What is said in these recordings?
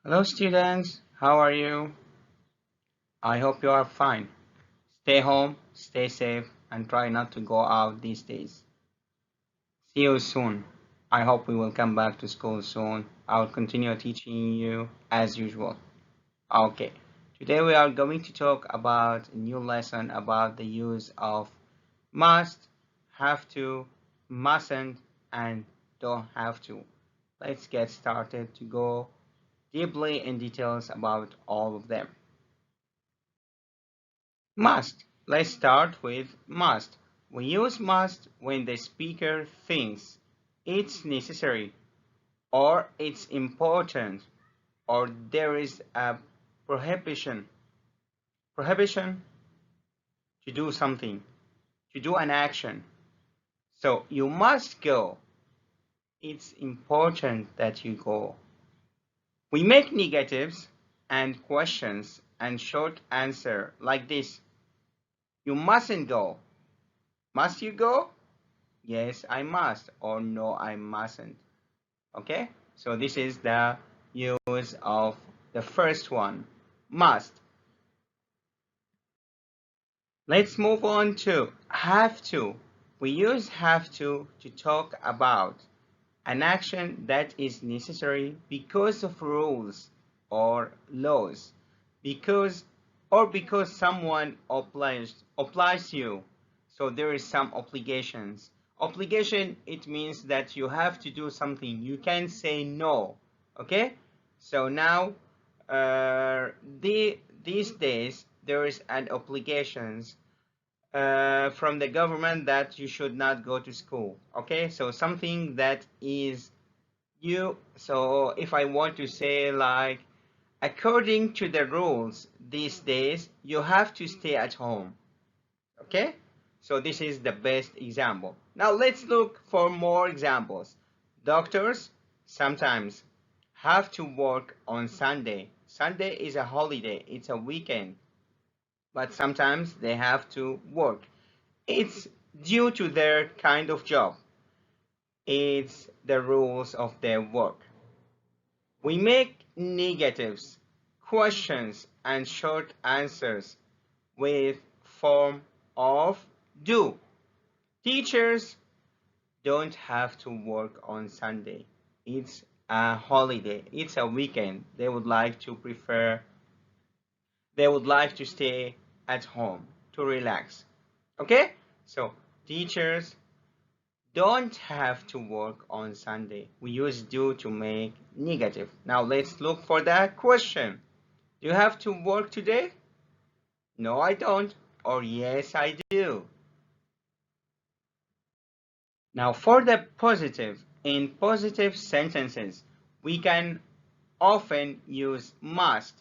Hello students, how are you? I hope you are fine. Stay home, stay safe, and try not to go out these days. See you soon. I hope we will come back to school soon. I will continue teaching you as usual. Okay, today we are going to talk about a new lesson about the use of must, have to, mustn't, and don't have to. Let's get started to go deeply in details about all of them. Must. Let's start with must. We use must when the speaker thinks it's necessary, or it's important, or there is a prohibition. Prohibition to do something, to do an action. So you must go. It's important that you go. We make negatives and questions and short answer like this. You mustn't go. Must you go? Yes, I must, or no, I mustn't. Okay, so this is the use of the first one, must. Let's move on to have to. We use have to talk about an action that is necessary because of rules or laws, because because someone obliges you. So there is some obligations. Obligation, it means that you have to do something. You can't say no. Okay? So now these days there is an obligations from the government that you should not go to school. Okay, so something that is you. So if I want to say like, according to the rules these days, you have to stay at home. Okay, so this is the best example. Now let's look for more examples. Doctors sometimes have to work on Sunday. Sunday is a holiday, it's a weekend, but sometimes they have to work. It's due to their kind of job. It's the rules of their work. We make negatives, questions, and short answers with form of do. Teachers don't have to work on Sunday. It's a holiday. It's a weekend. They would like to stay at home to relax. Okay? So teachers don't have to work on Sunday. We use do to make negative. Now let's look for that question. Do you have to work today? No, I don't. Or yes, I do. Now for the positive, in positive sentences, we can often use must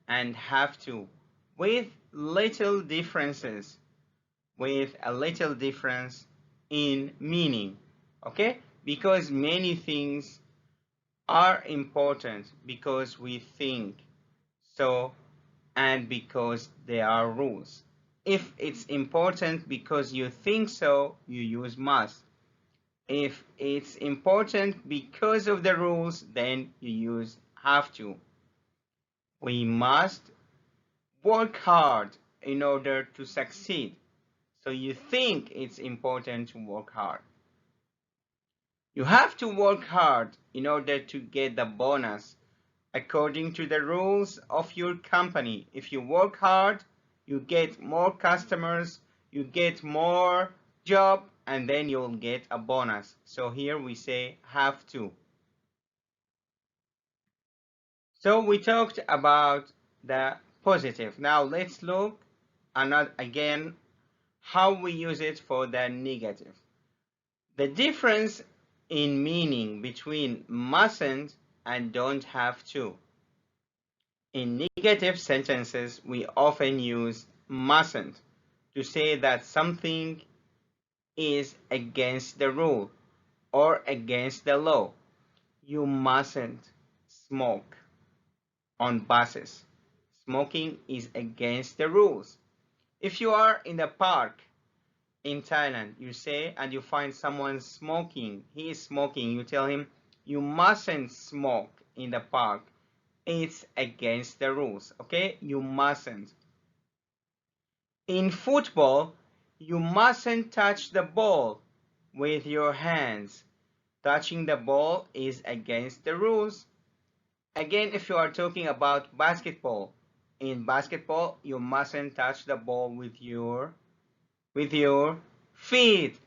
and have to with little differences, with a little difference in meaning. Okay? Because many things are important because we think so and because they are rules. If it's important because you think so, you use must. If it's important because of the rules, then you use have to. We must work hard in order to succeed. So you think it's important to work hard. You have to work hard in order to get the bonus according to the rules of your company. If you work hard, you get more customers, you get more job, and then you'll get a bonus. So here we say have to. So we talked about the positive. Now let's look again how we use it for the negative. The difference in meaning between mustn't and don't have to. In negative sentences, we often use mustn't to say that something is against the rule or against the law. You mustn't smoke on buses. Smoking is against the rules. If you are in the park in Thailand, you say, and you find someone smoking, he is smoking, you tell him, you mustn't smoke in the park. It's against the rules, okay? You mustn't. In football, you mustn't touch the ball with your hands. Touching the ball is against the rules. Again, if you are talking about basketball, in basketball, you mustn't touch the ball with your feet.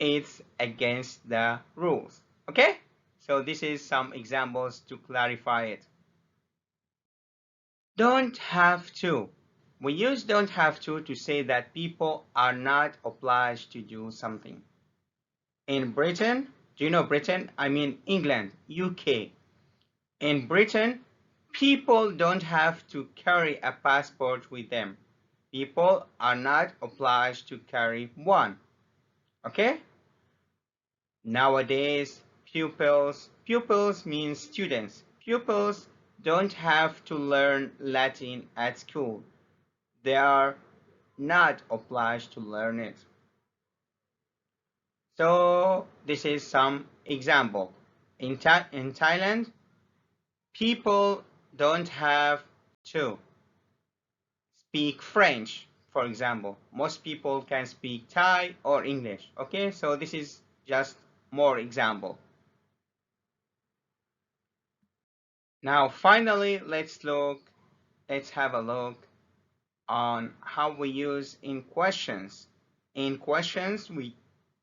It's against the rules. Okay? So this is some examples to clarify it. Don't have to. We use don't have to say that people are not obliged to do something. In Britain, do you know Britain? I mean England, UK. In Britain, people don't have to carry a passport with them. People are not obliged to carry one. Okay? Nowadays, pupils means students. Pupils don't have to learn Latin at school. They are not obliged to learn it. So this is some example. In Thailand, people don't have to speak French, for example. Most people can speak Thai or English. Okay, so this is just more example. Now, finally, let's have a look on how we use in questions. In questions, we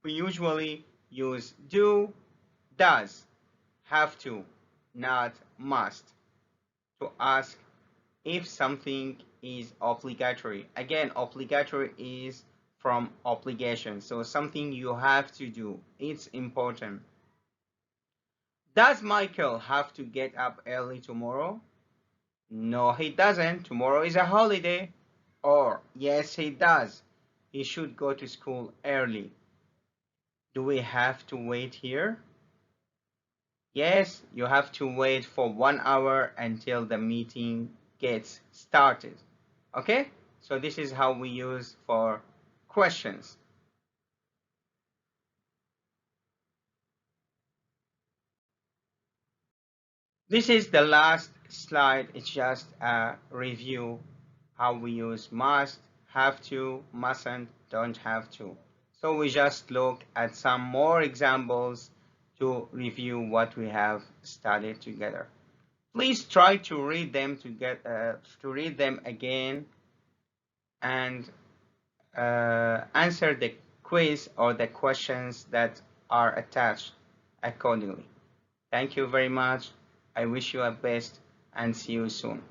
usually use do, does, have to, not must, to ask if something is obligatory. Again, obligatory is from obligation, so something you have to do. It's important. Does Michael have to get up early tomorrow? No, he doesn't. Tomorrow is a holiday. Or, yes, he does. He should go to school early. Do we have to wait here? Yes, you have to wait for 1 hour until the meeting gets started. Okay? So this is how we use for questions. This is the last slide. It's just a review how we use must, have to, mustn't, don't have to. So we just look at some more examples to review what we have studied together. Please try to read them again and answer the quiz or the questions that are attached accordingly. Thank you very much. I wish you the best and see you soon.